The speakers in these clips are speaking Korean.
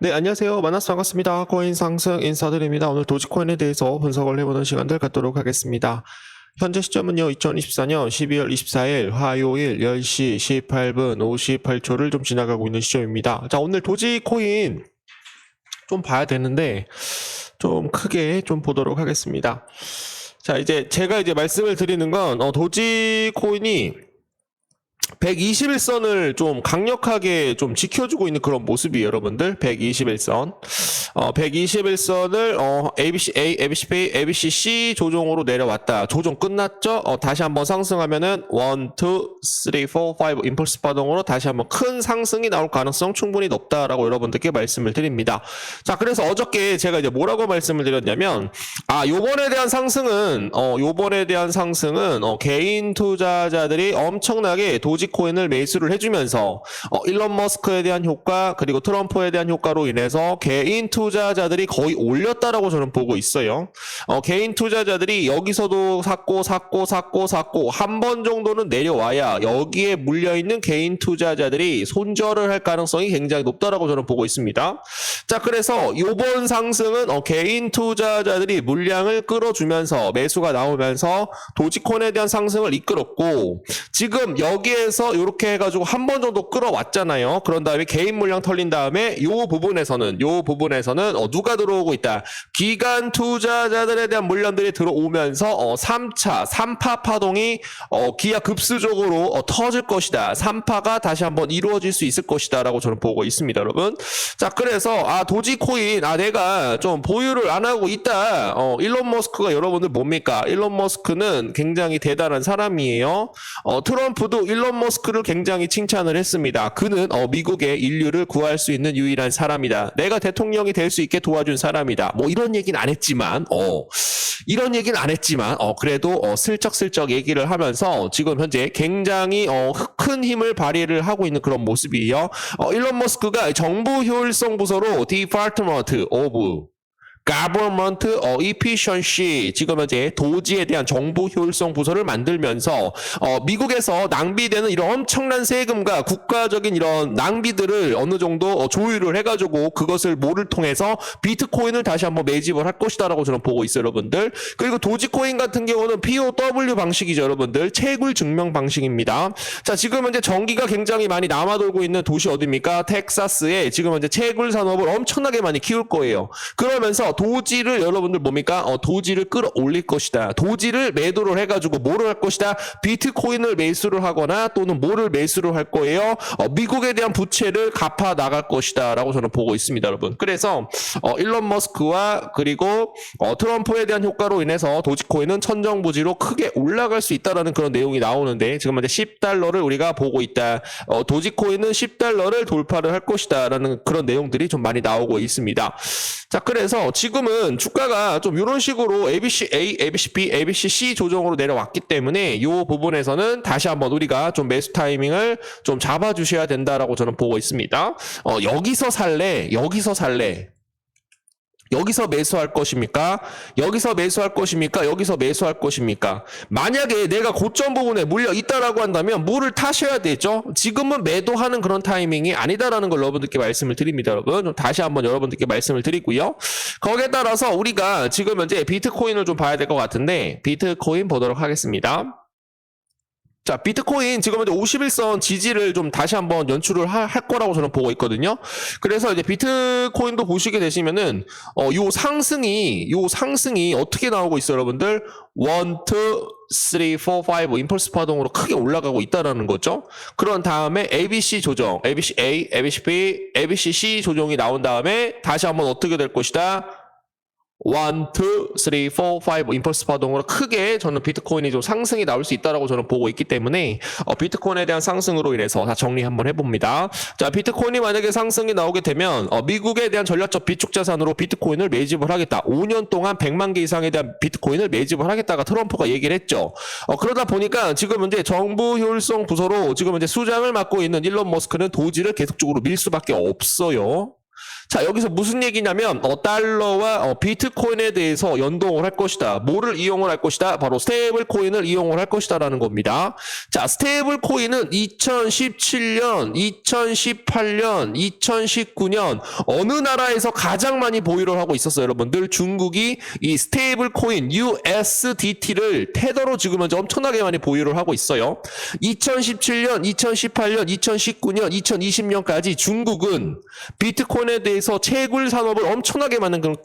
네, 안녕하세요. 만나서 반갑습니다. 코인 상승 인사드립니다. 오늘 도지코인에 대해서 분석을 해보는 시간들 갖도록 하겠습니다. 현재 시점은요, 2024년 12월 24일 화요일 10시 18분 58초를 좀 지나가고 있는 시점입니다. 자, 오늘 도지코인 좀 봐야 되는데, 좀 크게 좀 보도록 하겠습니다. 자, 제가 말씀을 드리는 건, 도지코인이 121선을 좀 강력하게 좀 지켜주고 있는 그런 모습이에요, 여러분들. 121선. 121선을, ABCA, ABCB, ABCC 조정으로 내려왔다. 조정 끝났죠? 다시 한번 상승하면은, 1, 2, 3, 4, 5 임펄스 파동으로 다시 한번 큰 상승이 나올 가능성 충분히 높다라고 여러분들께 말씀을 드립니다. 자, 그래서 어저께 제가 뭐라고 말씀을 드렸냐면, 요번에 대한 상승은, 개인 투자자들이 엄청나게 도지코인을 매수를 해주면서 일론 머스크에 대한 효과 그리고 트럼프에 대한 효과로 인해서 개인 투자자들이 거의 올렸다라고 저는 보고 있어요. 개인 투자자들이 여기서도 샀고 한 번 정도는 내려와야 여기에 물려있는 개인 투자자들이 손절을 할 가능성이 굉장히 높다라고 저는 보고 있습니다. 자, 그래서 이번 상승은 개인 투자자들이 물량을 끌어주면서 매수가 나오면서 도지코인에 대한 상승을 이끌었고, 지금 여기에서 이렇게 해가지고 한 번 정도 끌어왔잖아요. 그런 다음에 개인 물량 털린 다음에 이 부분에서는 누가 들어오고 있다. 기관 투자자들에 대한 물량들이 들어오면서 3파 파동이 기하급수적으로 터질 것이다. 3파가 다시 한번 이루어질 수 있을 것이다 라고 저는 보고 있습니다, 여러분. 자, 그래서 도지코인 내가 좀 보유를 안 하고 있다. 일론 머스크가 여러분들 뭡니까? 일론 머스크는 굉장히 대단한 사람이에요. 트럼프도 일론 머스크를 굉장히 칭찬을 했습니다. 그는 미국의 인류를 구할 수 있는 유일한 사람이다. 내가 대통령이 될 수 있게 도와준 사람이다. 뭐 이런 얘기는 안 했지만 그래도 슬쩍슬쩍 얘기를 하면서 지금 현재 굉장히 큰 힘을 발휘를 하고 있는 그런 모습이에요. 일론 머스크가 정부 효율성 부서로 Department of Government Efficiency, 지금 현재 도지에 대한 정부 효율성 부서를 만들면서 미국에서 낭비되는 이런 엄청난 세금과 국가적인 이런 낭비들을 어느 정도 조율을 해가지고 그것을 뭐를 통해서 비트코인을 다시 한번 매집을 할 것이다라고 저는 보고 있어요, 여러분들. 그리고 도지코인 같은 경우는 POW 방식이죠, 여러분들. 채굴 증명 방식입니다. 자, 지금 현재 전기가 굉장히 많이 남아돌고 있는 도시 어디입니까? 텍사스에 지금 현재 채굴 산업을 엄청나게 많이 키울 거예요. 그러면서 도지를 여러분들 뭡니까? 도지를 끌어올릴 것이다. 도지를 매도를 해가지고 뭐를 할 것이다? 비트코인을 매수를 하거나 또는 뭐를 매수를 할 거예요? 미국에 대한 부채를 갚아 나갈 것이다 라고 저는 보고 있습니다, 여러분. 그래서 일론 머스크와 그리고 트럼프에 대한 효과로 인해서 도지코인은 천정부지로 크게 올라갈 수 있다라는 그런 내용이 나오는데, 지금 현재 10달러를 우리가 보고 있다. 도지코인은 10달러를 돌파를 할 것이다 라는 그런 내용들이 좀 많이 나오고 있습니다. 자, 그래서 지금은 주가가 좀 이런 식으로 ABCA, ABCB, ABCC 조정으로 내려왔기 때문에 이 부분에서는 다시 한번 우리가 좀 매수 타이밍을 좀 잡아주셔야 된다라고 저는 보고 있습니다. 여기서 살래? 여기서 매수할 것입니까? 여기서 매수할 것입니까? 여기서 매수할 것입니까? 만약에 내가 고점 부분에 물려 있다라고 한다면 물을 타셔야 되죠. 지금은 매도하는 그런 타이밍이 아니다라는 걸 여러분들께 말씀을 드립니다, 여러분. 좀 다시 한번 여러분들께 말씀을 드리고요. 거기에 따라서 우리가 지금 현재 비트코인을 좀 봐야 될 것 같은데, 비트코인 보도록 하겠습니다. 자, 비트코인 지금 현재 51선 지지를 좀 다시 한번 연출을 할 거라고 저는 보고 있거든요. 그래서 이제 비트코인도 보시게 되시면은 요 상승이 어떻게 나오고 있어요, 여러분들? 1, 2, 3, 4, 5 임펄스 파동으로 크게 올라가고 있다라는 거죠. 그런 다음에 ABC 조정, ABCA, ABCB, ABCC 조정이 나온 다음에 다시 한번 어떻게 될 것이다? 1, 2, 3, 4, 5 임펄스 파동으로 크게 저는 비트코인이 좀 상승이 나올 수 있다라고 저는 보고 있기 때문에 비트코인에 대한 상승으로 인해서 다 정리 한번 해봅니다. 자, 비트코인이 만약에 상승이 나오게 되면 미국에 대한 전략적 비축 자산으로 비트코인을 매집을 하겠다. 5년 동안 100만 개 이상에 대한 비트코인을 매집을 하겠다가 트럼프가 얘기를 했죠. 그러다 보니까 지금 현재 정부 효율성 부서로 지금 현재 수장을 맡고 있는 일론 머스크는 도지를 계속적으로 밀 수밖에 없어요. 자, 여기서 무슨 얘기냐면 달러와 비트코인에 대해서 연동을 할 것이다. 뭐를 이용을 할 것이다? 바로 스테이블 코인을 이용을 할 것이다라는 겁니다. 자, 스테이블 코인은 2017년, 2018년, 2019년 어느 나라에서 가장 많이 보유를 하고 있었어요, 여러분들. 중국이 이 스테이블 코인 USDT를 테더로 지금 현재 엄청나게 많이 보유를 하고 있어요. 2017년, 2018년, 2019년, 2020년까지 중국은 비트코인에 대해서 채굴 산업을 엄청나게 많은 그런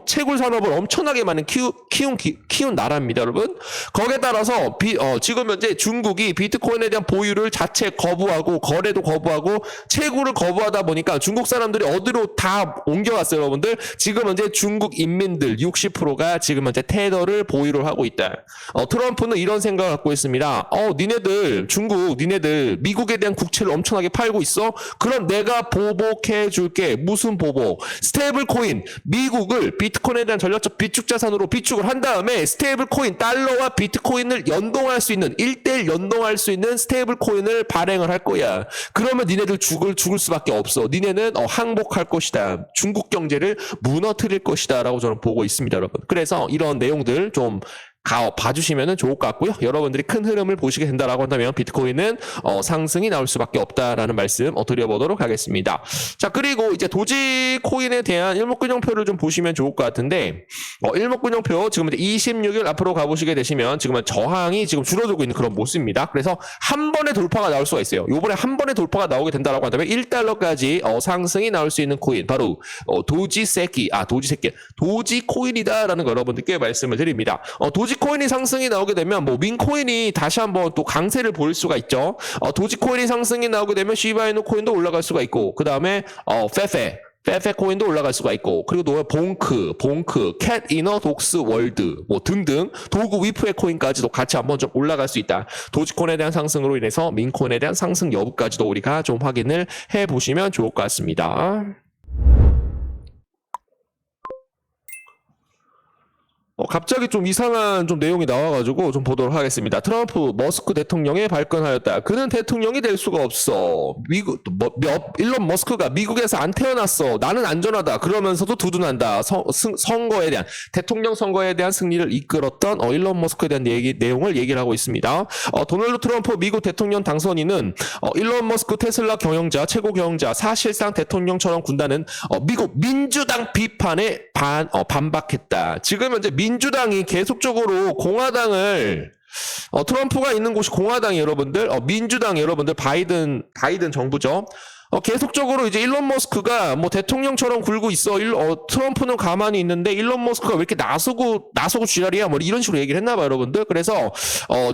채굴 산업을 엄청나게 많은 키운 나라입니다, 여러분. 거기에 따라서 지금 현재 중국이 비트코인에 대한 보유를 자체 거부하고 거래도 거부하고 채굴을 거부하다 보니까 중국 사람들이 어디로 다 옮겨갔어요, 여러분들. 지금 현재 중국 인민들 60%가 지금 현재 테더를 보유를 하고 있다. 트럼프는 이런 생각을 갖고 있습니다. 니네들 미국에 대한 국채를 엄청나게 팔고 있어? 그럼 내가 보복해 줄게. 무슨 보복? 스테이블 코인, 미국을 비트코인에 대한 전략적 비축 자산으로 비축을 한 다음에 스테이블 코인, 달러와 비트코인을 연동할 수 있는 1대1 연동할 수 있는 스테이블 코인을 발행을 할 거야. 그러면 니네들 죽을 수밖에 없어. 니네는 항복할 것이다. 중국 경제를 무너뜨릴 것이다 라고 저는 보고 있습니다, 여러분. 그래서 이런 내용들 좀 봐주시면 좋을 것 같고요. 여러분들이 큰 흐름을 보시게 된다라고 한다면 비트코인은 상승이 나올 수밖에 없다라는 말씀 드려보도록 하겠습니다. 자, 그리고 이제 도지코인에 대한 일목균형표를 좀 보시면 좋을 것 같은데 일목균형표 지금 26일 앞으로 가보시게 되시면 지금은 저항이 지금 줄어들고 있는 그런 모습입니다. 그래서 한 번에 돌파가 나올 수가 있어요. 요번에 한 번에 돌파가 나오게 된다라고 한다면 1달러까지 상승이 나올 수 있는 코인 바로 도지코인이다라는 거 여러분들께 말씀을 드립니다. 도지코인이 상승이 나오게 되면 민코인이 다시 한번 또 강세를 보일 수가 있죠. 도지코인이 상승이 나오게 되면 시바이누 코인도 올라갈 수가 있고, 그 다음에 페페 코인도 올라갈 수가 있고, 그리고 또 봉크, 캣 이너 독스 월드 등등 도구 위프의 코인까지도 같이 한번 좀 올라갈 수 있다. 도지코인에 대한 상승으로 인해서 민코인에 대한 상승 여부까지도 우리가 좀 확인을 해 보시면 좋을 것 같습니다. 갑자기 좀 이상한 좀 내용이 나와가지고 좀 보도록 하겠습니다. 트럼프 머스크 대통령에 발끈하였다. 그는 대통령이 될 수가 없어. 일론 머스크가 미국에서 안 태어났어. 나는 안전하다. 그러면서도 두둔한다. 선거에 대한 대통령 선거에 대한 승리를 이끌었던 일론 머스크에 대한 내용을 얘기를 하고 있습니다. 도널드 트럼프 미국 대통령 당선인은 일론 머스크 테슬라 경영자, 최고 경영자, 사실상 대통령처럼 군다는 미국 민주당 비판에 반박했다. 지금 현재 민주당이 계속적으로 공화당을 트럼프가 있는 곳이 공화당이 여러분들 민주당 여러분들 바이든 정부죠. 계속적으로 이제 일론 머스크가 대통령처럼 굴고 있어. 트럼프는 가만히 있는데 일론 머스크가 왜 이렇게 나서고 쥐랄이야? 이런 식으로 얘기를 했나 봐요, 여러분들. 그래서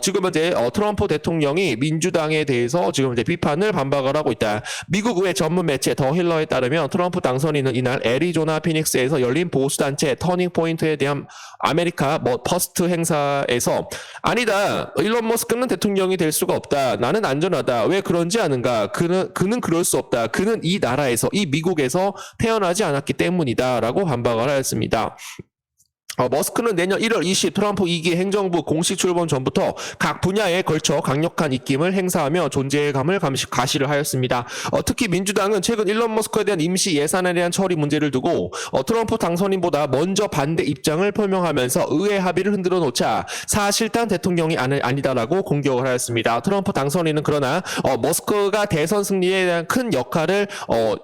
지금 이제 트럼프 대통령이 민주당에 대해서 지금 이제 비판을 반박을 하고 있다. 미국 의회 전문 매체 더 힐러에 따르면 트럼프 당선인은 이날 애리조나 피닉스에서 열린 보수 단체 터닝 포인트에 대한 아메리카 퍼스트 행사에서 아니다. 일론 머스크는 대통령이 될 수가 없다. 나는 안전하다. 왜 그런지 아는가? 그는 그럴 수 없다. 그는 이 나라에서, 이 미국에서 태어나지 않았기 때문이다라고 반박을 하였습니다. 머스크는 내년 1월 20 트럼프 2기 행정부 공식 출범 전부터 각 분야에 걸쳐 강력한 입김을 행사하며 존재감을 가시를 하였습니다. 특히 민주당은 최근 일론 머스크에 대한 임시 예산에 대한 처리 문제를 두고 트럼프 당선인보다 먼저 반대 입장을 표명하면서 의회 합의를 흔들어 놓자 사실상 대통령이 아니다라고 공격을 하였습니다. 트럼프 당선인은 그러나 머스크가 대선 승리에 대한 큰 역할을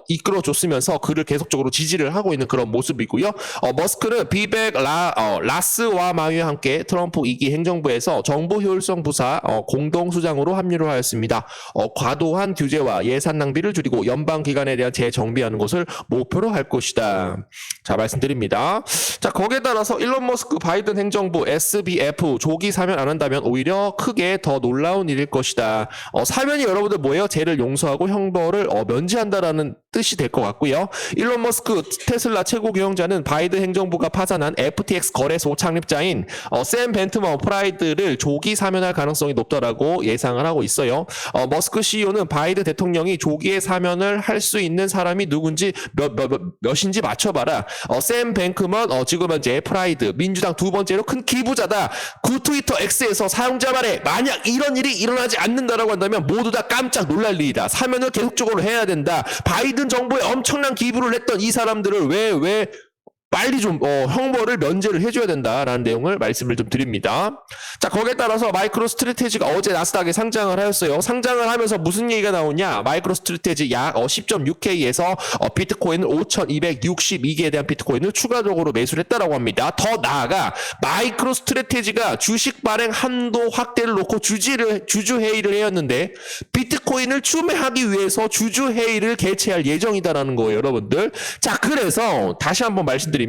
이끌어줬으면서 그를 계속적으로 지지를 하고 있는 그런 모습이고요. 머스크는 비백 라스와마유와 함께 트럼프 2기 행정부에서 정부 효율성 부사 공동수장으로 합류를 하였습니다. 과도한 규제와 예산 낭비를 줄이고 연방기관에 대한 재정비하는 것을 목표로 할 것이다. 자, 말씀드립니다. 자, 거기에 따라서 일론 머스크 바이든 행정부 SBF 조기 사면 안 한다면 오히려 크게 더 놀라운 일일 것이다. 사면이 여러분들 뭐예요? 죄를 용서하고 형벌을 면제한다라는 뜻이 될 것 같고요. 일론 머스크 테슬라 최고 경영자는 바이든 행정부가 파산한 FTX 거래소 창립자인 샘 벤트먼 프라이드를 조기 사면할 가능성이 높다라고 예상을 하고 있어요. 머스크 CEO는 바이든 대통령이 조기에 사면을 할 수 있는 사람이 누군지 몇인지 맞춰봐라. 샘 벤크먼 지금 현재 프라이드 민주당 두 번째로 큰 기부자다. 구 트위터 X에서 사용자 말에 만약 이런 일이 일어나지 않는다라고 한다면 모두 다 깜짝 놀랄 일이다. 사면을 계속적으로 해야 된다. 바이든 바이든 정부에 엄청난 기부를 했던 이 사람들을 왜 빨리 좀 형벌을 면제를 해줘야 된다라는 내용을 말씀을 좀 드립니다. 자, 거기에 따라서 마이크로 스트래테지가 어제 나스닥에 상장을 하였어요. 상장을 하면서 무슨 얘기가 나오냐? 마이크로 스트래테지 약 10.6K에서 비트코인을 5,262개에 대한 비트코인을 추가적으로 매수를 했다라고 합니다. 더 나아가 마이크로 스트래테지가 주식 발행 한도 확대를 놓고 주주회의를 하였는데 비트코인을 추매하기 위해서 주주회의를 개최할 예정이다라는 거예요, 여러분들. 자, 그래서 다시 한번 말씀드리면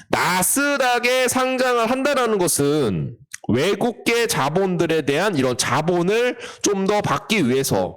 나스닥에 상장을 한다는 것은 외국계 자본들에 대한 이런 자본을 좀 더 받기 위해서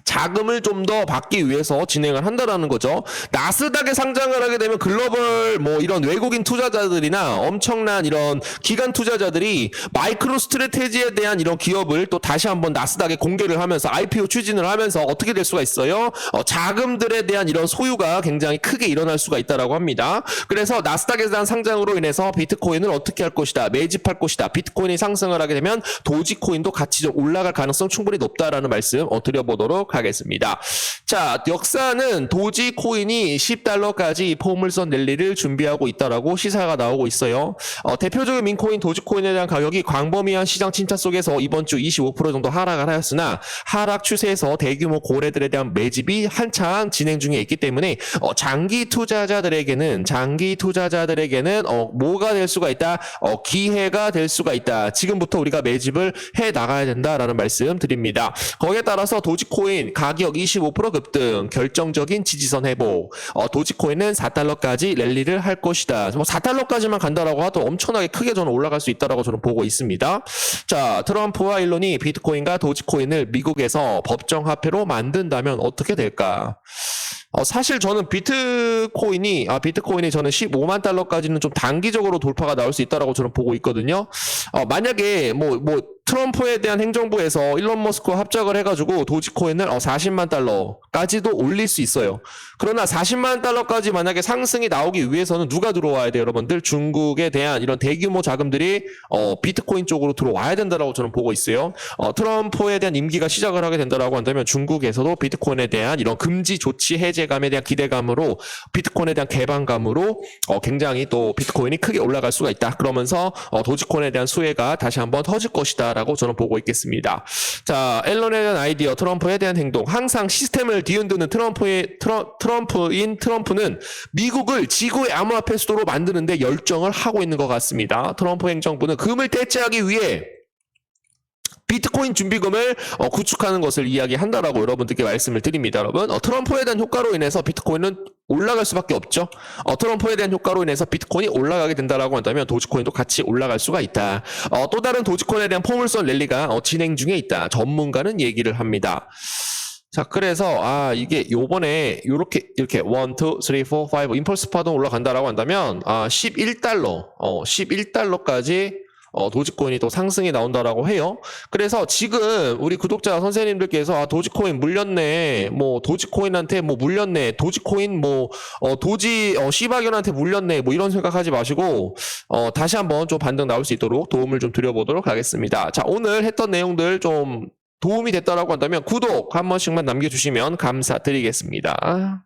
자금을 좀 더 받기 위해서 진행을 한다라는 거죠. 나스닥에 상장을 하게 되면 글로벌 뭐 이런 외국인 투자자들이나 엄청난 이런 기관 투자자들이 마이크로 스트래테지에 대한 이런 기업을 또 다시 한번 나스닥에 공개를 하면서 IPO 추진을 하면서 어떻게 될 수가 있어요? 자금들에 대한 이런 소유가 굉장히 크게 일어날 수가 있다라고 합니다. 그래서 나스닥에 대한 상장으로 인해서 비트코인을 어떻게 할 것이다, 매집할 것이다. 비트코인이 상승을 하게 되면 도지코인도 같이 좀 올라갈 가능성 충분히 높다라는 말씀 드려보도록 하겠습니다. 자, 역사는 도지코인이 $10까지 포물선 랠리를 준비하고 있다라고 시사가 나오고 있어요. 대표적인 민코인 도지코인에 대한 가격이 광범위한 시장 침체 속에서 이번 주 25% 정도 하락을 하였으나 하락 추세에서 대규모 고래들에 대한 매집이 한창 진행 중에 있기 때문에 장기 투자자들에게는 뭐가 될 수가 있다? 기회가 될 수가 있다. 지금부터 우리가 매집을 해 나가야 된다라는 말씀 드립니다. 거기에 따라서 도지코인 가격 25% 급등, 결정적인 지지선 회복. 도지코인은 $4까지 랠리를 할 것이다. 뭐 $4까지만 간다라고 하도 엄청나게 크게 저는 올라갈 수 있다라고 저는 보고 있습니다. 자, 트럼프와 일론이 비트코인과 도지코인을 미국에서 법정화폐로 만든다면 어떻게 될까? 사실 저는 비트코인이 저는 $15만 좀 단기적으로 돌파가 나올 수 있다라고 저는 보고 있거든요. 만약에 트럼프에 대한 행정부에서 일론 머스크와 합작을 해가지고 도지코인을 $40만 올릴 수 있어요. 그러나 $40만 만약에 상승이 나오기 위해서는 누가 들어와야 돼요, 여러분들? 중국에 대한 이런 대규모 자금들이 비트코인 쪽으로 들어와야 된다라고 저는 보고 있어요. 트럼프에 대한 임기가 시작을 하게 된다라고 한다면 중국에서도 비트코인에 대한 이런 금지 조치 해제감에 대한 기대감으로 비트코인에 대한 개방감으로 굉장히 또 비트코인이 크게 올라갈 수가 있다. 그러면서 도지코인에 대한 수혜가 다시 한번 터질 것이다 라고 저는 보고 있겠습니다. 자, 앨런에 대한 아이디어, 트럼프에 대한 행동, 항상 시스템을 뒤흔드는 트럼프는 미국을 지구의 암호화폐 수도로 만드는데 열정을 하고 있는 것 같습니다. 트럼프 행정부는 금을 대체하기 위해 비트코인 준비금을 구축하는 것을 이야기한다라고 여러분들께 말씀을 드립니다. 여러분, 트럼프에 대한 효과로 인해서 비트코인은 올라갈 수밖에 없죠. 트럼프에 대한 효과로 인해서 비트코인이 올라가게 된다라고 한다면 도지코인도 같이 올라갈 수가 있다. 또 다른 도지코인에 대한 포물선 랠리가 진행 중에 있다. 전문가는 얘기를 합니다. 자, 그래서 이게 요번에 이렇게 1, 2, 3, 4, 5 임펄스 파동 올라간다라고 한다면 $11까지 도지코인이 또 상승이 나온다라고 해요. 그래서 지금 우리 구독자 선생님들께서 도지코인 물렸네, 도지코인한테 물렸네, 도지코인 도지 시바견한테 물렸네, 이런 생각하지 마시고 다시 한번 좀 반등 나올 수 있도록 도움을 좀 드려보도록 하겠습니다. 자, 오늘 했던 내용들 좀 도움이 됐다라고 한다면 구독 한 번씩만 남겨주시면 감사드리겠습니다.